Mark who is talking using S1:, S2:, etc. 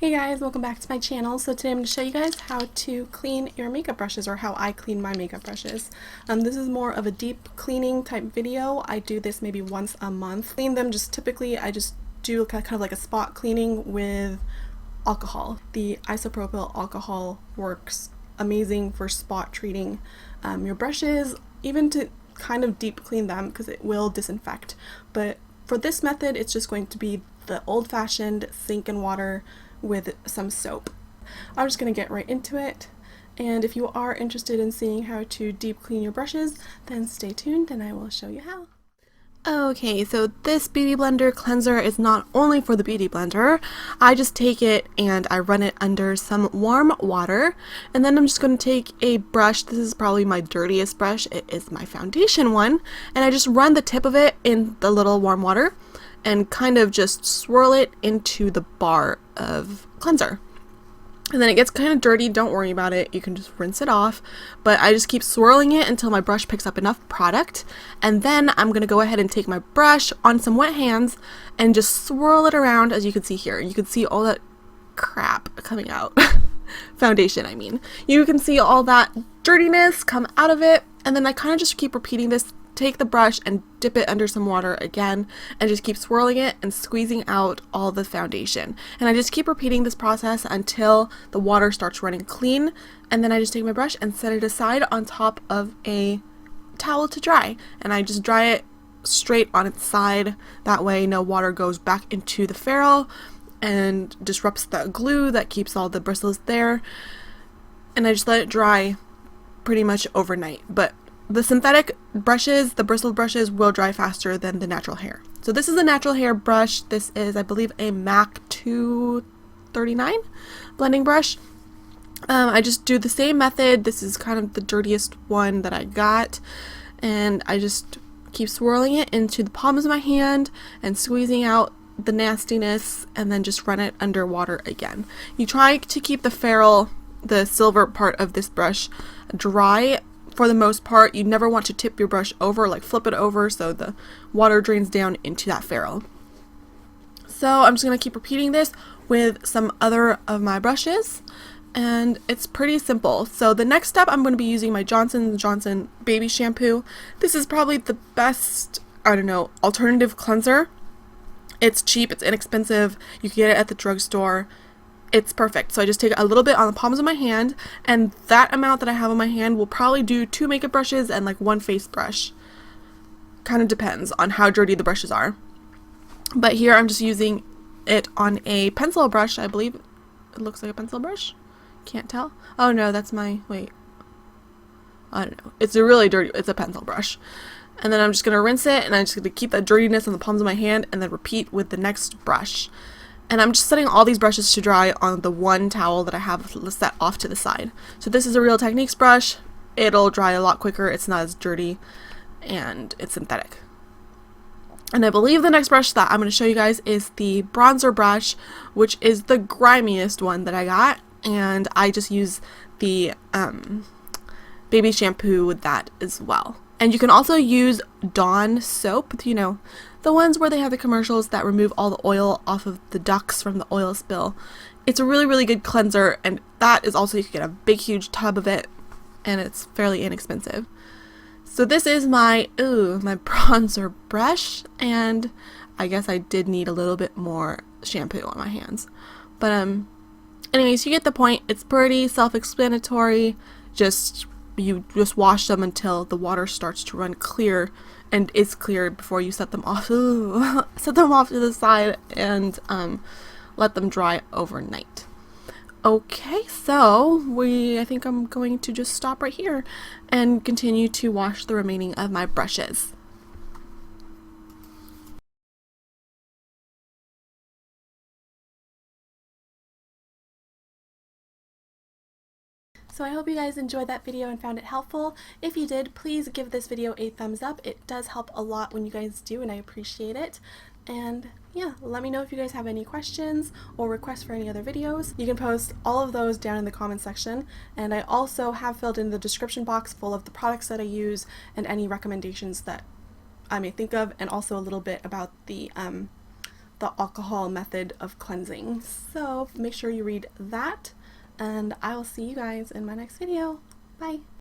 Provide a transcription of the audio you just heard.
S1: Hey guys, welcome back to my channel. So today I'm going to show you guys how to clean your makeup brushes, or how I clean my makeup brushes. This is more of a deep cleaning type video. I do this maybe once a month. Clean them just typically, I just do kind of like a spot cleaning with alcohol. The isopropyl alcohol works amazing for spot treating your brushes, even to kind of deep clean them because it will disinfect. But for this method, it's just going to be the old-fashioned sink and water with some soap. I'm just going to get right into it, and if you are interested in seeing how to deep clean your brushes, then stay tuned and I will show you how. Okay, so this Beauty Blender cleanser is not only for the Beauty Blender. I just take it and I run it under some warm water, and then I'm just going to take a brush. This is probably my dirtiest brush. It is my foundation one, and I just run the tip of it in the little warm water and kind of just swirl it into the bar of cleanser. And then it gets kind of dirty, don't worry about it, you can just rinse it off, but I just keep swirling it until my brush picks up enough product, and then I'm going to go ahead and take my brush on some wet hands and just swirl it around. As you can see here, you can see all that crap coming out. Foundation, I mean. You can see all that dirtiness come out of it, and then I kind of just keep repeating this. Take the brush and dip it under some water again and just keep swirling it and squeezing out all the foundation. And I just keep repeating this process until the water starts running clean, and then I just take my brush and set it aside on top of a towel to dry, and I just dry it straight on its side. That way no water goes back into the ferrule and disrupts the glue that keeps all the bristles there. And I just let it dry pretty much overnight. But the synthetic brushes, the bristled brushes, will dry faster than the natural hair. So this is a natural hair brush. This is, I believe, a MAC 239 blending brush. I just do the same method. This is kind of the dirtiest one that I got, and I just keep swirling it into the palms of my hand and squeezing out the nastiness, and then just run it under water again. You try to keep the ferrule, the silver part of this brush, dry. For the most part, you never want to tip your brush over, like flip it over so the water drains down into that ferrule. So I'm just going to keep repeating this with some other of my brushes, and it's pretty simple. So the next step, I'm going to be using my Johnson & Johnson baby shampoo. This is probably the best, I don't know, alternative cleanser. It's cheap, it's inexpensive, you can get it at the drugstore. It's perfect. So I just take a little bit on the palms of my hand, and that amount that I have on my hand will probably do 2 makeup brushes and like 1 face brush. Kind of depends on how dirty the brushes are. But here I'm just using it on a pencil brush. I believe it looks like a pencil brush. Can't tell. Oh no, that's my, wait. I don't know. It's a really dirty, it's a pencil brush. And then I'm just going to rinse it, and I'm just going to keep that dirtiness on the palms of my hand and then repeat with the next brush. And I'm just setting all these brushes to dry on the one towel that I have set off to the side. So this is a Real Techniques brush. It'll dry a lot quicker, it's not as dirty, and it's synthetic. And I believe the next brush that I'm going to show you guys is the bronzer brush, which is the grimiest one that I got. And I just use the baby shampoo with that as well. And you can also use Dawn soap, you know, the ones where they have the commercials that remove all the oil off of the ducks from the oil spill. It's a really, really good cleanser, and that is also, you can get a big, huge tub of it, and it's fairly inexpensive. So this is my bronzer brush, and I guess I did need a little bit more shampoo on my hands. But anyways, you get the point. It's pretty self-explanatory. You just wash them until the water starts to run clear, and is clear before you set them off. Set them off to the side and let them dry overnight. Okay, so I think I'm going to just stop right here and continue to wash the remaining of my brushes. So I hope you guys enjoyed that video and found it helpful. If you did, please give this video a thumbs up. It does help a lot when you guys do, and I appreciate it. And yeah, let me know if you guys have any questions or requests for any other videos. You can post all of those down in the comment section, and I also have filled in the description box full of the products that I use and any recommendations that I may think of, and also a little bit about the the alcohol method of cleansing. So make sure you read that, and I will see you guys in my next video. Bye!